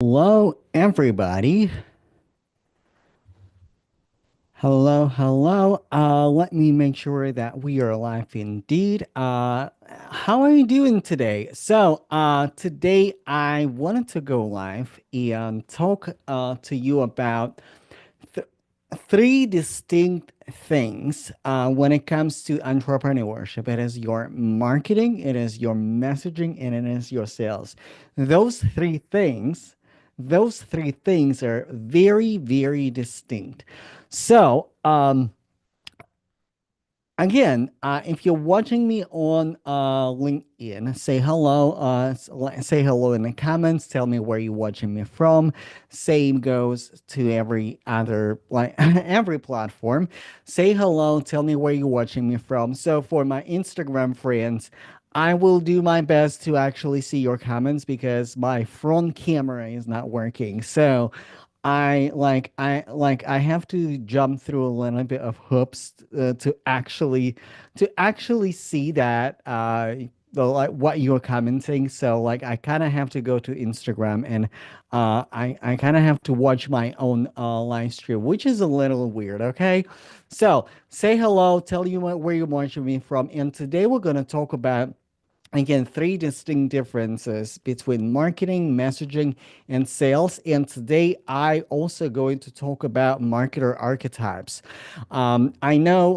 Hello, everybody. Hello, hello. Let me make sure that we are live indeed. How are you doing today? Today I wanted to go live and talk to you about th three distinct things when it comes to entrepreneurship. It is your marketing, it is your messaging, and it is your sales. Those three things, those three things are very, very distinct. So, again, if you're watching me on LinkedIn, say hello. Say hello in the comments. Tell me where you're watching me from. Same goes to every other like every platform. Say hello. Tell me where you're watching me from. So for my Instagram friends, I will do my best to actually see your comments because my front camera is not working. So I have to jump through a little bit of hoops to actually see that the like what you're commenting. So like I kind of have to go to Instagram and I kind of have to watch my own live stream, which is a little weird. Okay, so say hello, tell you where you're watching me from, and today we're gonna talk about again three distinct differences between marketing, messaging, and sales. And today I also going to talk about marketer archetypes. I know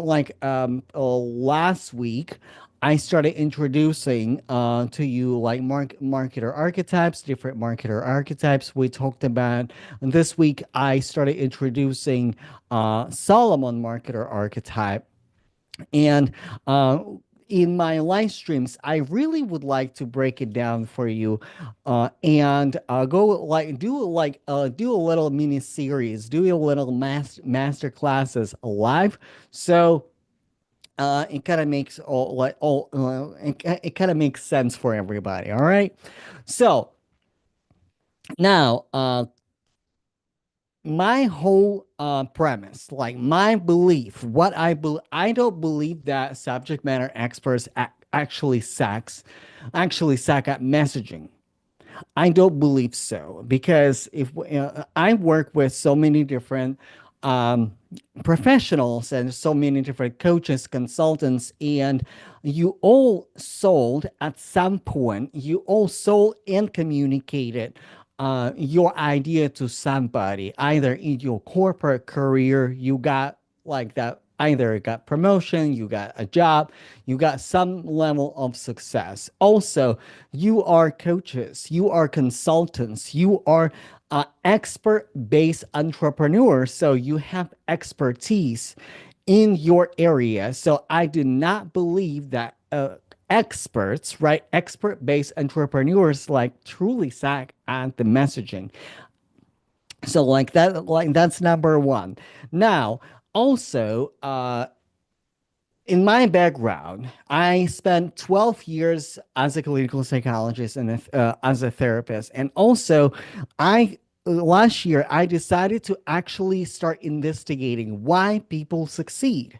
last week I started introducing to you like marketer archetypes, different marketer archetypes. We talked about this week. I started introducing Solomon marketer archetype. And in my live streams, I really would like to break it down for you, and go like do a little mini series, do a little master classes live. So it kind of makes it kind of makes sense for everybody. All right. So now, my whole premise, like my belief, what I believe, I don't believe that subject matter experts actually suck at messaging. I don't believe so because if I work with so many different um, professionals and so many different coaches, consultants, and you all sold at some point, you all sold and communicated your idea to somebody, either in your corporate career, you got like that. Either got promotion, you got a job, you got some level of success. Also, you are coaches, you are consultants, you are expert-based entrepreneurs, so you have expertise in your area. So I do not believe that experts, right, expert-based entrepreneurs like truly suck at the messaging. So like that's number one. Now, also, in my background, I spent 12 years as a clinical psychologist and as a therapist. And also, I last year I decided to actually start investigating why people succeed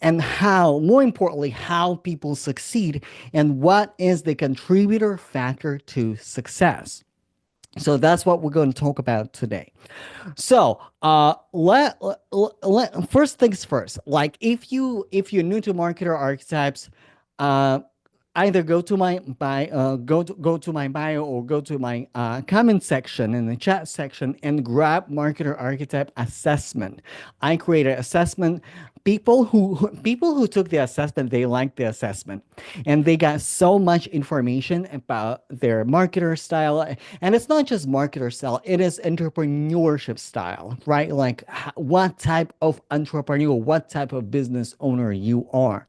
and how, more importantly, how people succeed and what is the contributor factor to success. So that's what we're going to talk about today. So, first things first. Like, if you're new to marketer archetypes, uh, either go to my bio or go to my comment section in the chat section and grab marketer archetype assessment. I created assessment. People who took the assessment, they liked the assessment, and they got so much information about their marketer style. And it's not just marketer style; it is entrepreneurship style, right? Like what type of entrepreneur, what type of business owner you are.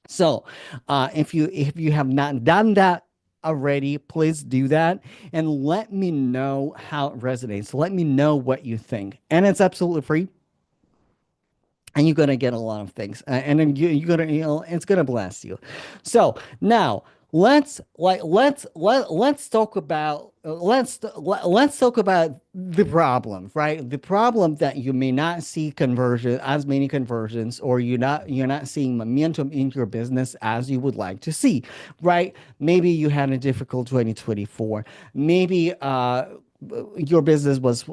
So, if you have not done that already, please do that and let me know how it resonates. Let me know what you think, and it's absolutely free. And you're gonna get a lot of things, and then you're gonna, it's gonna bless you. So now let's talk about let's talk about the problem, right? The problem that you may not see conversion as many conversions, or you're not seeing momentum in your business as you would like to see, right? Maybe you had a difficult 2024. Maybe your business was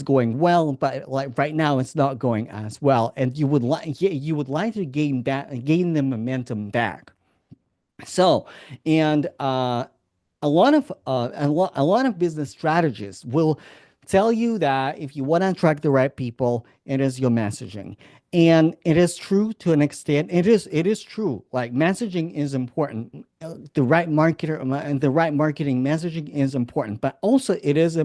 going well, but like right now it's not going as well, and you would like to gain the momentum back. So, and a lot of business strategists will tell you that if you want to attract the right people, it is your messaging. And it is true to an extent. It is true. Like messaging is important. The right marketer and the right marketing messaging is important. But also it is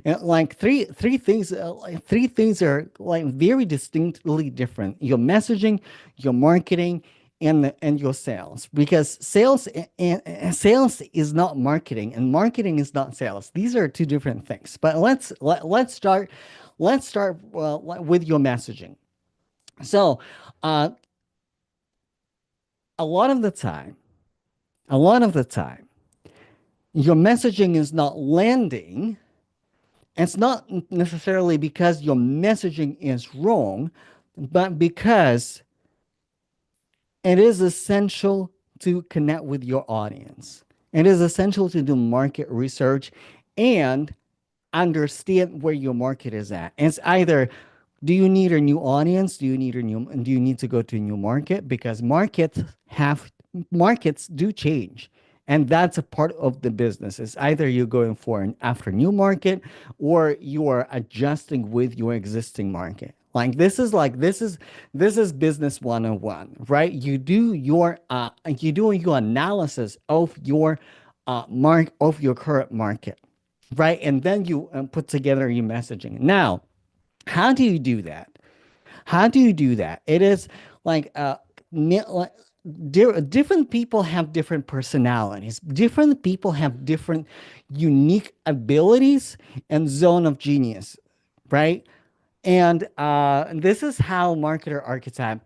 like three things are like very distinctly different. Your messaging, your marketing, and your sales, because sales is not marketing and marketing is not sales. These are two different things. But let's start with your messaging. So uh, a lot of the time a lot of the time your messaging is not landing. It's not necessarily because your messaging is wrong, but because it is essential to connect with your audience. It is essential to do market research and understand where your market is at. It's either, do you need a new audience? Do you need to go to a new market? Because markets do change. And that's a part of the business. It's either you're going for an after new market or you are adjusting with your existing market. This is business 101, right? You do your analysis of your current market, right? And then you put together your messaging. Now, how do you do that? How do you do that? It is like like different people have different personalities. Different people have different unique abilities and zone of genius, right? And this is how marketer archetype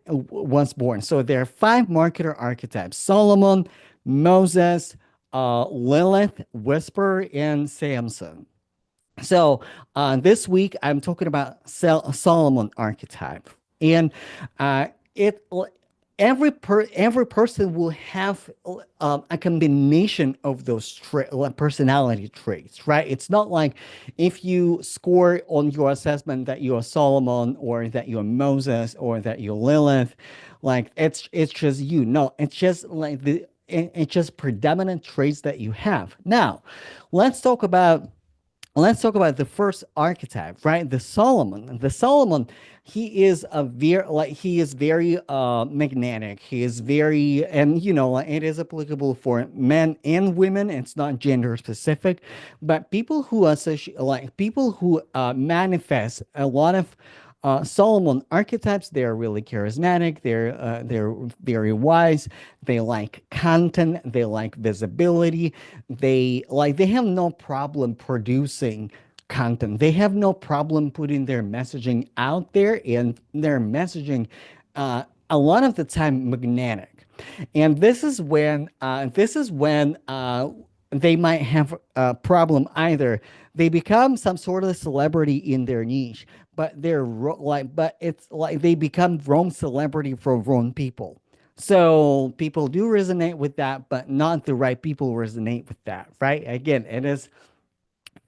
was born. So there are five marketer archetypes: Solomon, Moses, Lilith, Whisper, and Samson. So this week I'm talking about Solomon archetype, and uh, it every person will have a combination of those personality traits, right? It's not like if you score on your assessment that you're Solomon or that you're Moses or that you're Lilith, like it's just you. No, it's just like it's just predominant traits that you have. Now, let's talk about let's talk about the first archetype, right? The Solomon, he is very magnetic. He is very, and it is applicable for men and women. It's not gender specific. But people who manifest a lot of Solomon archetypes, they're really charismatic. They're very wise. They like content. They like visibility. They have no problem producing content. They have no problem putting their messaging out there, and their messaging a lot of the time magnetic. And this is when they might have a problem. Either they become some sort of celebrity in their niche, but it's like they become wrong celebrity for wrong people. So people do resonate with that, but not the right people resonate with that, right? Again, it is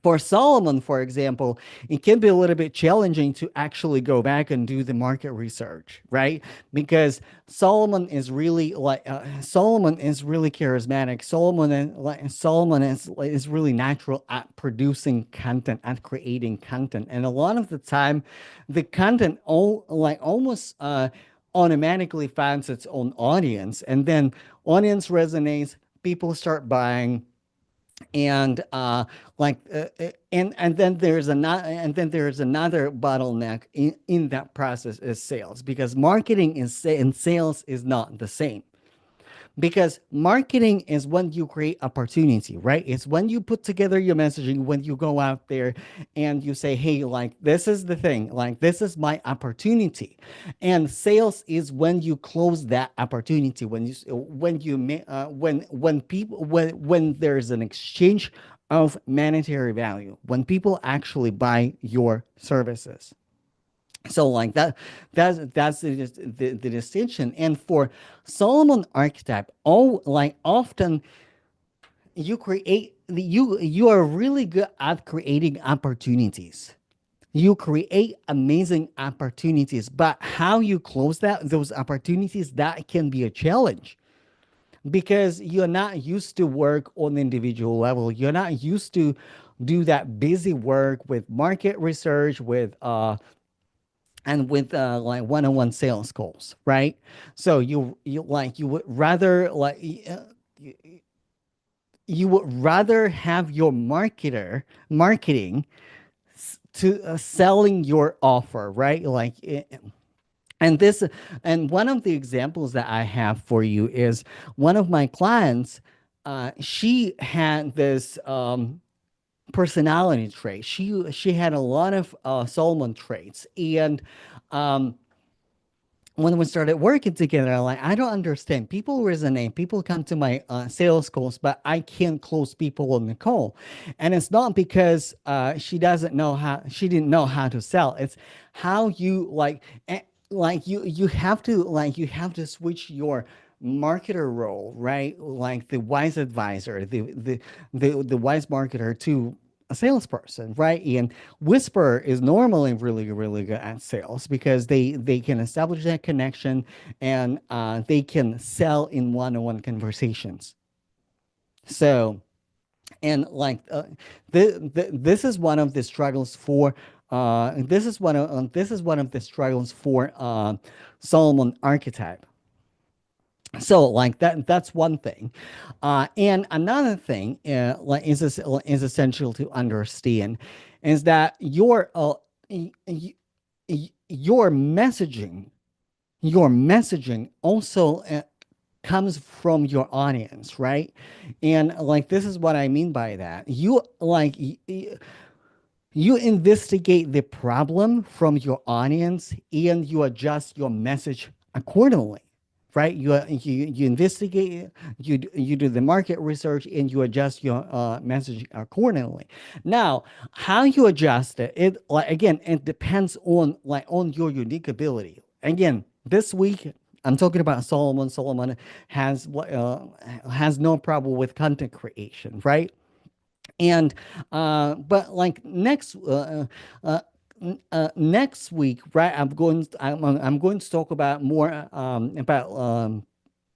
for Solomon, for example, it can be a little bit challenging to actually go back and do the market research, right? Because Solomon is really charismatic. Solomon is really natural at producing content, at creating content, and a lot of the time, the content almost automatically finds its own audience, and then audience resonates, people start buying, and and then there's another bottleneck in that process is sales, because and sales is not the same. Because marketing is when you create opportunity, right? It's when you put together your messaging, when you go out there and you say, hey, like this is the thing, like this is my opportunity. And sales is when you close that opportunity, when there's an exchange of monetary value, when people actually buy your services. So like that's the distinction. And for Solomon archetype, often you are really good at creating opportunities. You create amazing opportunities, but how you close those opportunities, that can be a challenge because you're not used to work on the individual level. You're not used to do that busy work with market research, with and with like one-on-one sales calls, right? So you would rather you would rather have your marketing to selling your offer, right? And this and one of the examples that I have for you is one of my clients. She had this personality trait. She had a lot of Solomon traits, and um, when we started working together, I'm like, I don't understand. People resonate. People come to my sales calls, but I can't close people on the call. And it's not because she doesn't know how. She didn't know how to sell. It's how you you have to switch your marketer role, right? Like the wise advisor, the wise marketer to a salesperson, right? And Whisper is normally really good at sales because they can establish that connection and they can sell in one-on-one conversations. So and this is one of the struggles for this is one of the struggles for Solomon archetype. So like that's one thing, and another thing is essential to understand is that your messaging also comes from your audience, right? And like this is what I mean by that. You investigate the problem from your audience and you adjust your message accordingly, right? You investigate, you do the market research, and you adjust your message accordingly. Now, how you adjust it, again, it depends on on your unique ability. Again, this week I'm talking about Solomon. Solomon has no problem with content creation, right? And but like next week, right? I'm going to talk about more about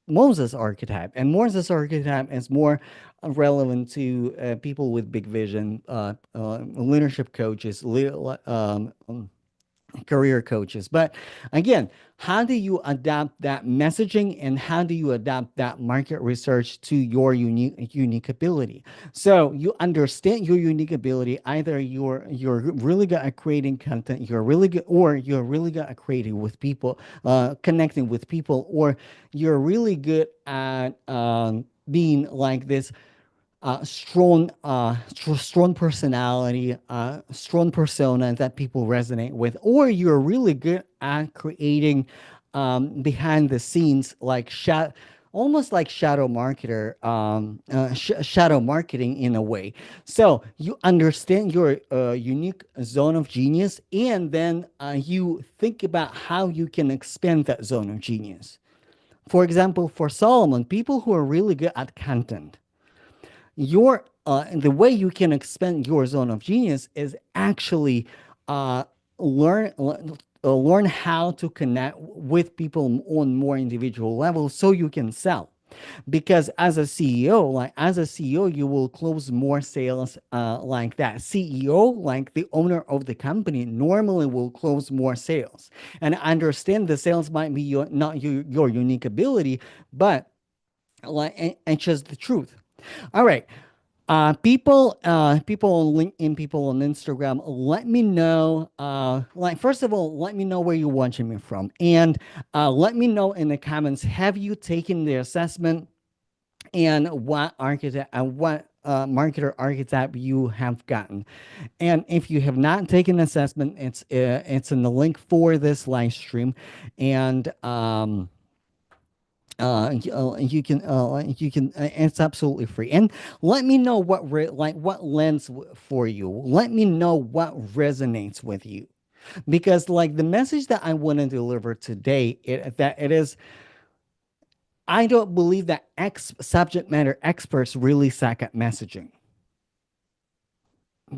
Moses archetype, and Moses archetype is more relevant to people with big vision, leadership coaches, career coaches. But again, how do you adapt that messaging and how do you adapt that market research to your unique ability? So you understand your unique ability. Either you're really good at creating content, you're really good, or you're really good at creating with people, connecting with people, or you're really good at being like this strong personality, strong persona that people resonate with, or you're really good at creating behind the scenes, like almost like shadow marketing in a way. So you understand your unique zone of genius, and then you think about how you can expand that zone of genius. For example, for Solomon, people who are really good at content, your the way you can expand your zone of genius is actually uh, learn learn how to connect with people on more individual levels so you can sell. Because as a CEO, you will close more sales. Like that CEO, like the owner of the company, normally will close more sales. And I understand the sales might be not your unique ability, but it's just the truth. All right. People on LinkedIn, people on Instagram, let me know. First of all, let me know where you're watching me from, and let me know in the comments. Have you taken the assessment, and what architect and what marketer archetype you have gotten? And if you have not taken the assessment, it's in the link for this live stream, and you can it's absolutely free. And let me know what lens for you. Let me know what resonates with you, because like the message that I want to deliver today, it that it is I don't believe that subject matter experts really suck at messaging,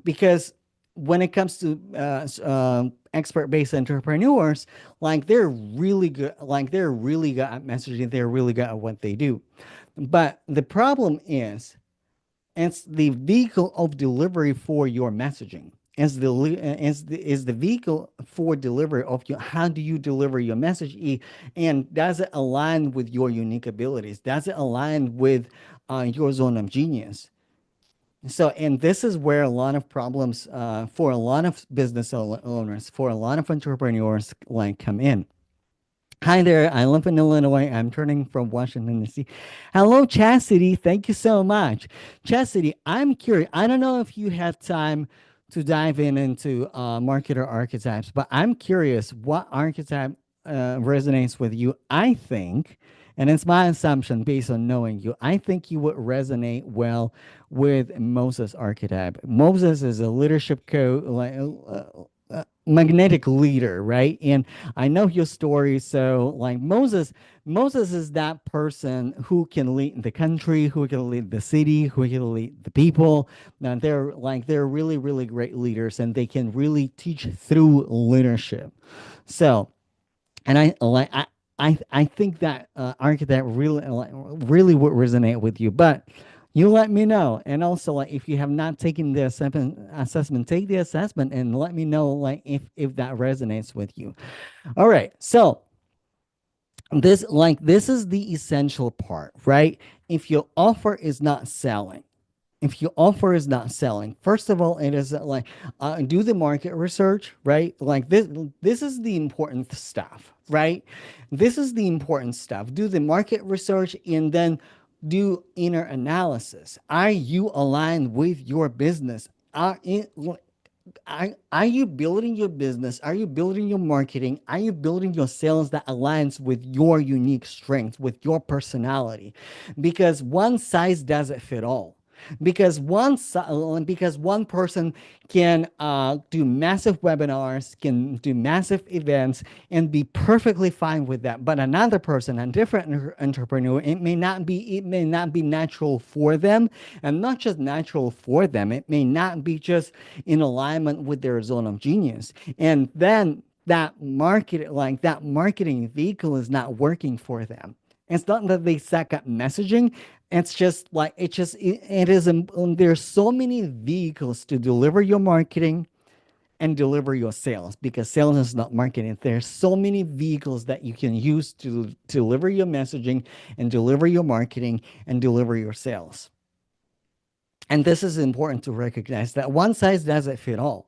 because when it comes to expert-based entrepreneurs, like they're really good at messaging, they're really good at what they do. But the problem is the vehicle of delivery for your messaging. Is the vehicle for delivery of your, how do you deliver your message, and does it align with your unique abilities, does it align with your zone of genius? So, and this is where a lot of problems for a lot of business owners, for a lot of entrepreneurs, like come in. Hi there. I live in Illinois. I'm turning from Washington, D.C. Hello, Chastity. Thank you so much. Chastity, I'm curious. I don't know if you have time to dive into marketer archetypes, but I'm curious what archetype resonates with you. I think, and it's my assumption based on knowing you, I think you would resonate well with Moses archetype. Moses is a leadership magnetic leader, right? And I know your story. So, like Moses is that person who can lead the country, who can lead the city, who can lead the people. Now, they're really, really great leaders, and they can really teach through leadership. So, and I think that archetype really really would resonate with you. But you let me know, and also like if you have not taken the assessment, take the assessment and let me know like if that resonates with you. All right, so this is the essential part, right? If your offer is not selling, if your offer is not selling, first of all, it is do the market research, right? Like this is the important stuff, right? This is the important stuff. Do the market research, and then do inner analysis. Are you aligned with your business? Are you building your business? Are you building your marketing? Are you building your sales that aligns with your unique strengths, with your personality? Because one size doesn't fit all. Because one person can do massive webinars, can do massive events, and be perfectly fine with that. But another person, a different entrepreneur, it may not be natural for them, and not just natural for them. It may not be just in alignment with their zone of genius, and then that marketing vehicle is not working for them. It's not that they suck at messaging. It's just like it is. There's so many vehicles to deliver your marketing and deliver your sales, because sales is not marketing. There's so many vehicles that you can use to deliver your messaging and deliver your marketing and deliver your sales. And this is important to recognize that one size doesn't fit all.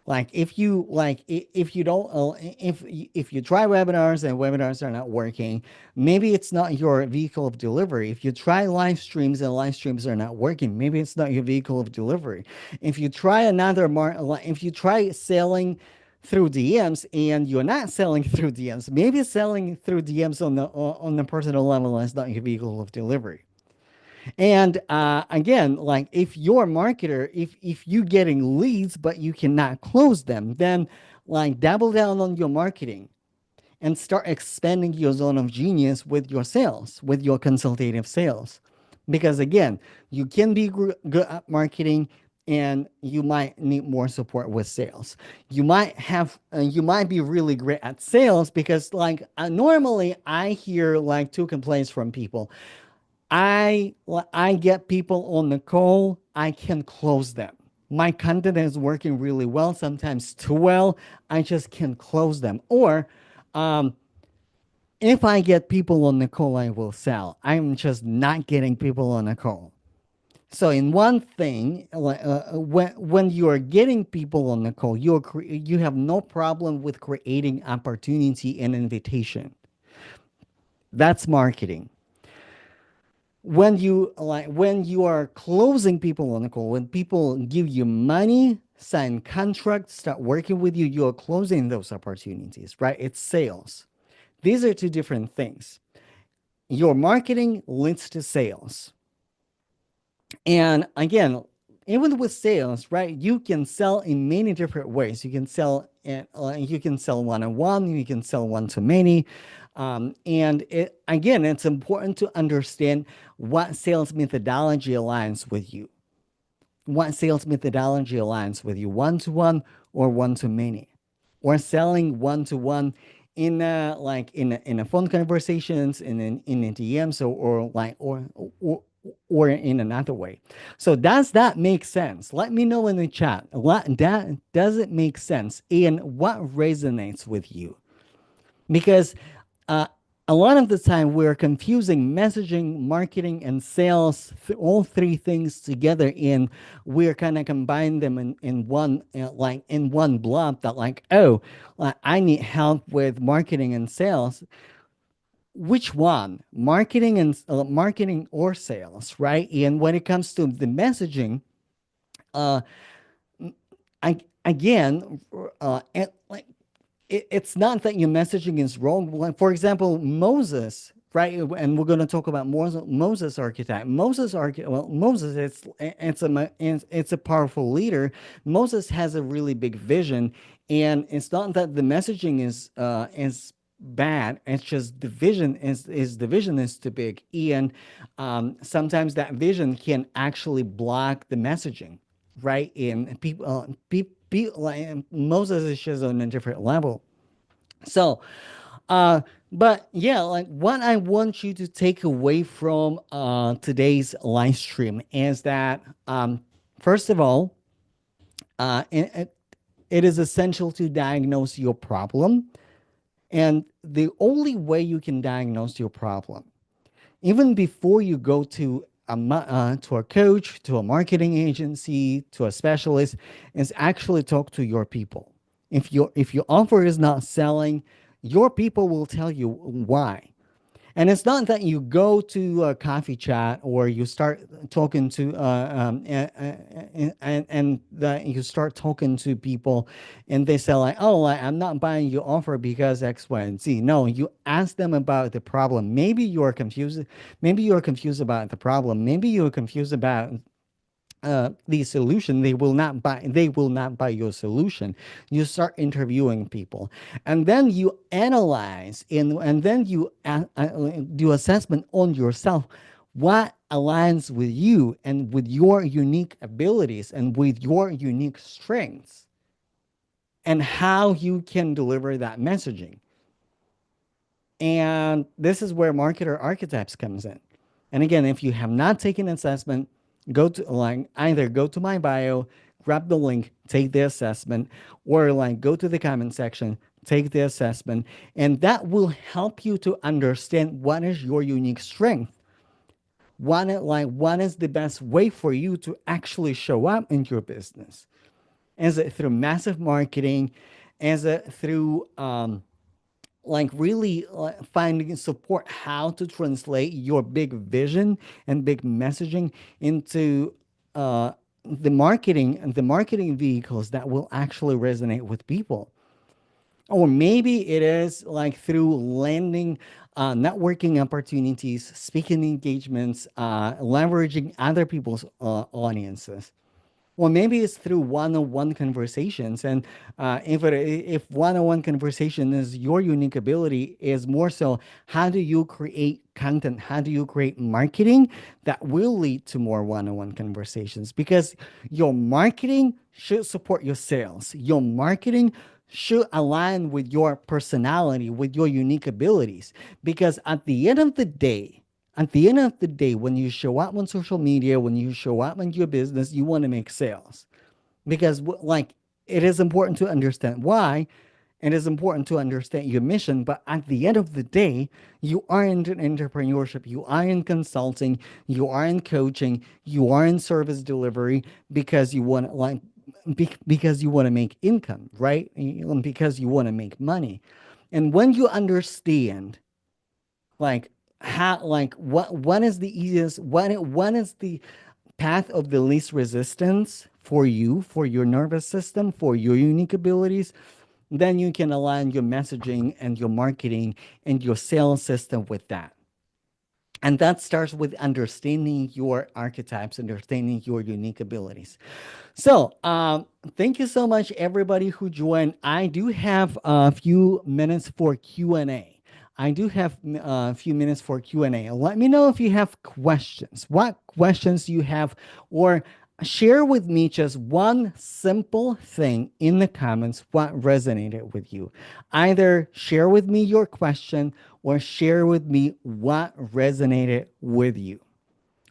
Like if you don't if you try webinars and webinars are not working, maybe it's not your vehicle of delivery. If you try live streams and live streams are not working, maybe it's not your vehicle of delivery. If you try if you try selling through DMs and you're not selling through DMs, maybe selling through DMs on the personal level is not your vehicle of delivery. And again, like if you're a marketer, if you're getting leads but you cannot close them, then like double down on your marketing and start expanding your zone of genius with your sales, with your consultative sales. Because again, you can be good at marketing, and you might need more support with sales. You might be really great at sales, because normally I hear like two complaints from people. I get people on the call. I can close them. My content is working really well, sometimes too well. I just can close them. Or um, if I get people on the call, I will sell. I'm just not getting people on the call. So in one thing, when you are getting people on the call, you have no problem with creating opportunity and invitation. That's marketing. When you are closing people on the call, when people give you money, sign contracts, start working with you, you are closing those opportunities, right? It's sales. These are two different things. Your marketing leads to sales. And again, even with sales, right? You can sell in many different ways. You can sell one on one, you can sell one to many. And again, it's important to understand what sales methodology aligns with you. What sales methodology aligns with you, one to one or one to many, or selling one to one in in a phone conversations in a DMs or in another way. So does that make sense? Let me know in the chat. What that does it make sense and what resonates with you? Because uh, a lot of the time we're confusing messaging, marketing, and sales, all three things together, and we're kind of combine them in one in one blob that oh, I need help with marketing and sales. Which one, marketing and marketing or sales, right? And when it comes to the messaging, uh I again it's not that your messaging is wrong. Like, for example, Moses, right? And we're going to talk about Moses archetype. Moses, it's a powerful leader. Moses has a really big vision, and it's not that the messaging is bad. It's just the vision is too big, and sometimes that vision can actually block the messaging, right? And like Moses is just on a different level. So, but yeah, like what I want you to take away from today's live stream is that first of all, it is essential to diagnose your problem, and the only way you can diagnose your problem even before you go to a coach, to a marketing agency, to a specialist, is actually talk to your people. If your offer is not selling, your people will tell you why. And it's not that you go to a coffee chat or you start talking to and that you start talking to people and they say like, oh, like, I'm not buying your offer because X, Y, and Z. No, you ask them about the problem. Maybe you're confused. Maybe you're confused about the problem. Maybe you're confused about the solution. They will not buy your solution. You start interviewing people, and then you analyze and then you do assessment on yourself. What aligns with you and with your unique abilities and with your unique strengths, and how you can deliver that messaging. And this is where marketer archetypes comes in. And again, if you have not taken an assessment, go to like either go to my bio, grab the link, take the assessment, or like go to the comment section, take the assessment, and that will help you to understand what is your unique strength. What is the best way for you to actually show up in your business? Is it through massive marketing? Is it through really finding support how to translate your big vision and big messaging into uh, the marketing vehicles that will actually resonate with people? Or maybe it is like through landing networking opportunities, speaking engagements, leveraging other people's audiences. Well, maybe it's through one-on-one conversations, and if one-on-one conversation is your unique ability, is more so how do you create content? How do you create marketing that will lead to more one-on-one conversations? Because your marketing should support your sales. Your marketing should align with your personality, with your unique abilities. Because at the end of the day, when you show up on social media, when you show up in your business, you want to make sales. Because, it is important to understand why. It is important to understand your mission. But at the end of the day, you are in entrepreneurship, you are in consulting, you are in coaching, you are in service delivery because you want because you want to make income, right? Because you want to make money. And when you understand like how what is the easiest what is the path of the least resistance for you, for your nervous system, for your unique abilities, then you can align your messaging and your marketing and your sales system with that. And that starts with understanding your archetypes, understanding your unique abilities. So, thank you so much, everybody who joined. I do have a few minutes for Q&A. I do have a few minutes for Q&A. Let me know if you have questions. What questions you have, or share with me just one simple thing in the comments what resonated with you. Either share with me your question or share with me what resonated with you.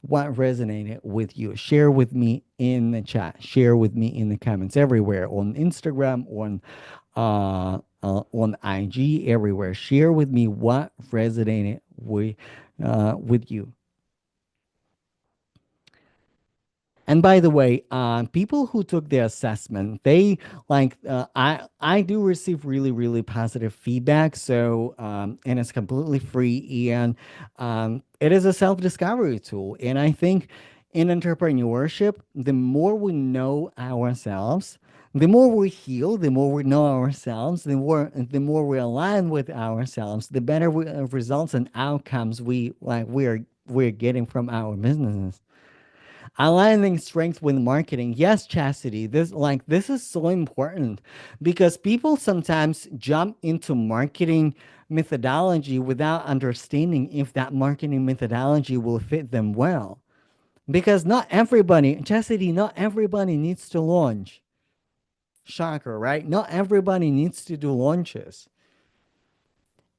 What resonated with you? Share with me in the chat. Share with me in the comments everywhere, on Instagram, on IG, everywhere. Share with me what resonated with you. And by the way, people who took the assessment, they I do receive really really positive feedback. So and it's completely free, and it is a self discovery tool. And I think in entrepreneurship, the more we know ourselves, the more we heal, the more we know ourselves, the more we align with ourselves, the better results and outcomes we're getting from our businesses. Aligning strength with marketing. Yes, Chastity. This is so important because people sometimes jump into marketing methodology without understanding if that marketing methodology will fit them well. Because not everybody, Chastity, not everybody needs to launch. Shocker, right? Not everybody needs to do launches.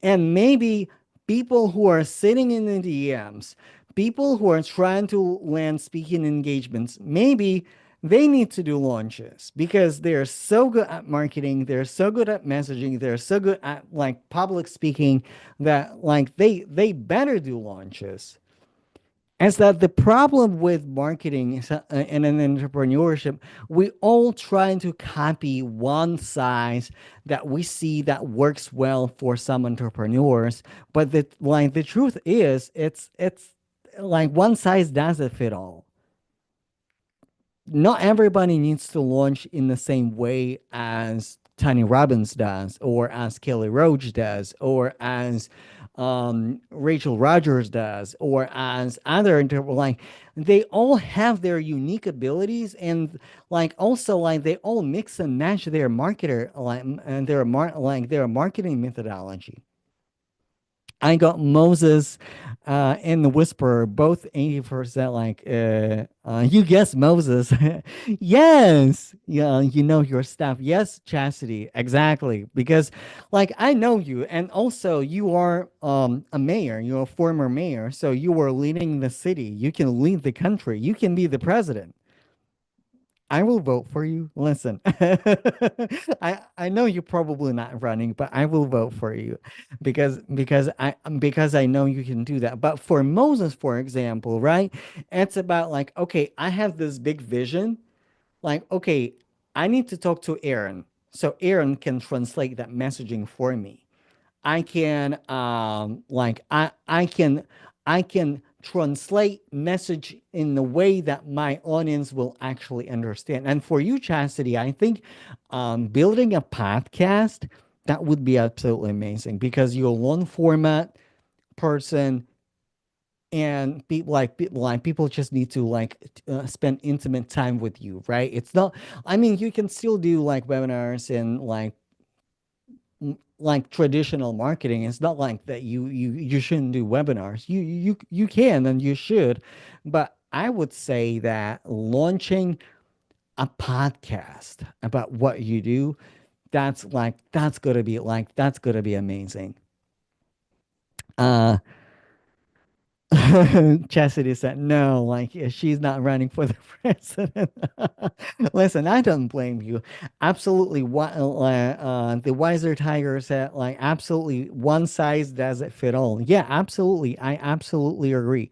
And maybe people who are sitting in the DMs, people who are trying to land speaking engagements, maybe they need to do launches because they're so good at marketing, they're so good at messaging, they're so good at like public speaking that like they better do launches. Is that the problem with marketing and in entrepreneurship? We all trying to copy one size that we see that works well for some entrepreneurs, but the truth is, it's like one size doesn't fit all. Not everybody needs to launch in the same way as Tony Robbins does, or as Kelly Roach does, or as Rachel Rogers does, or as other like they all have their unique abilities, and like also like they all mix and match their marketer and their marketing methodology. I got Moses and the Whisperer, both 80% you guessed Moses. Yes. Yeah, you know your stuff. Yes, Chastity. Exactly. Because like I know you, and also you are a mayor, you're a former mayor. So you were leading the city. You can lead the country. You can be the president. I will vote for you. Listen, I know you're probably not running, but I will vote for you because I know you can do that. But for Moses, for example, right? It's about like, okay, I have this big vision. Like, okay, I need to talk to Aaron, so Aaron can translate that messaging for me. I can I can translate message in the way that my audience will actually understand. And for you, Chastity, I think building a podcast, that would be absolutely amazing because you're a long format person, and people just need to spend intimate time with you, right? It's not, I mean, you can still do like webinars and like traditional marketing. It's not like that you shouldn't do webinars. You can and you should, but I would say that launching a podcast about what you do, that's gonna be amazing. uh Chastity said no, like she's not running for the president. Listen, I don't blame you. Absolutely, what the wiser tiger said, like absolutely, one size doesn't fit all. Yeah, absolutely, I absolutely agree.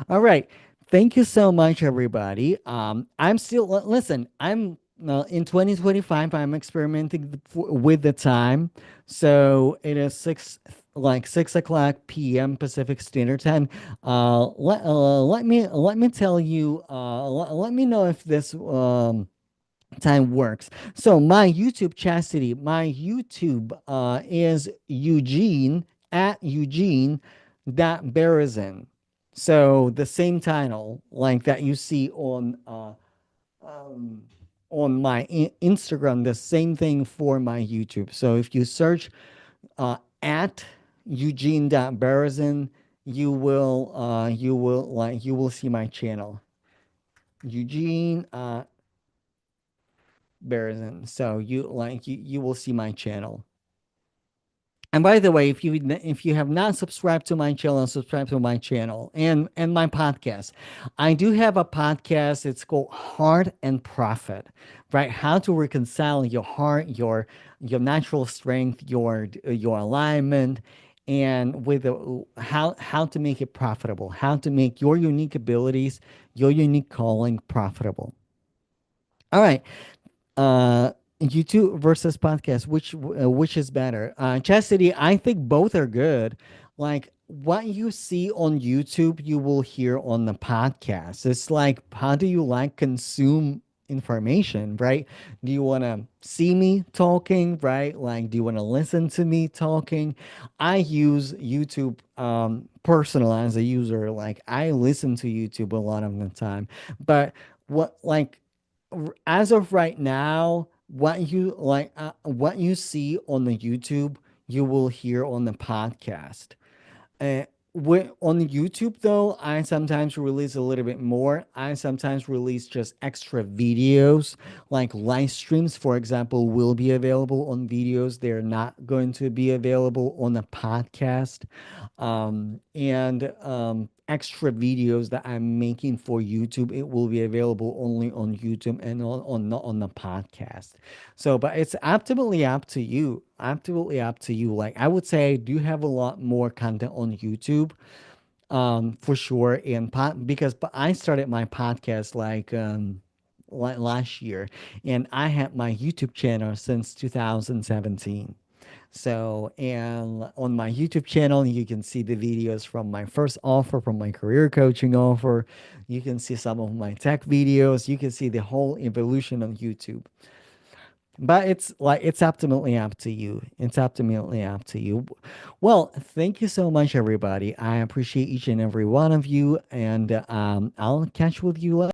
All right, thank you so much, everybody. I'm still listen. I'm in 2025. I'm experimenting with the time, so it is 6 o'clock p.m. Pacific Standard Time. Let me tell you. Let me know if this time works. So my YouTube, Chastity, my YouTube is Eugene at Eugene dot Berezin. So the same title like that you see um, on my Instagram, the same thing for my YouTube. So if you search at Eugene.Berezin, you will see my channel. Eugene Berezin. So you will see my channel. And by the way, if you have not subscribed to my channel, subscribe to my channel and my podcast. I do have a podcast. It's called Heart and Profit, right? How to reconcile your heart, your natural strength, your alignment, and with how to make it profitable, how to make your unique abilities, your unique calling profitable. All right. uh YouTube versus podcast, which is better? Chastity, I think both are good. Like what you see on YouTube, you will hear on the podcast. It's like, how do you like consume information, right? Do you want to see me talking, right? Like, do you want to listen to me talking? I use YouTube personal as a user. Like, I listen to YouTube a lot of the time, but what like as of right now, what you see on the YouTube, you will hear on the podcast. Uh, on YouTube, though, I sometimes release a little bit more. I sometimes release just extra videos, like live streams, for example, will be available on videos. They're not going to be available on the podcast. And extra videos that I'm making for YouTube, it will be available only on YouTube and not on the podcast. So, but it's absolutely up to you. Absolutely up to you. Like I would say, I do have a lot more content on YouTube, for sure. And because I started my podcast like last year, and I had my YouTube channel since 2017. So, and on my YouTube channel, you can see the videos from my first offer, from my career coaching offer. You can see some of my tech videos. You can see the whole evolution of YouTube. But it's ultimately up to you. It's ultimately up to you. Well, thank you so much, everybody. I appreciate each and every one of you, and I'll catch with you later.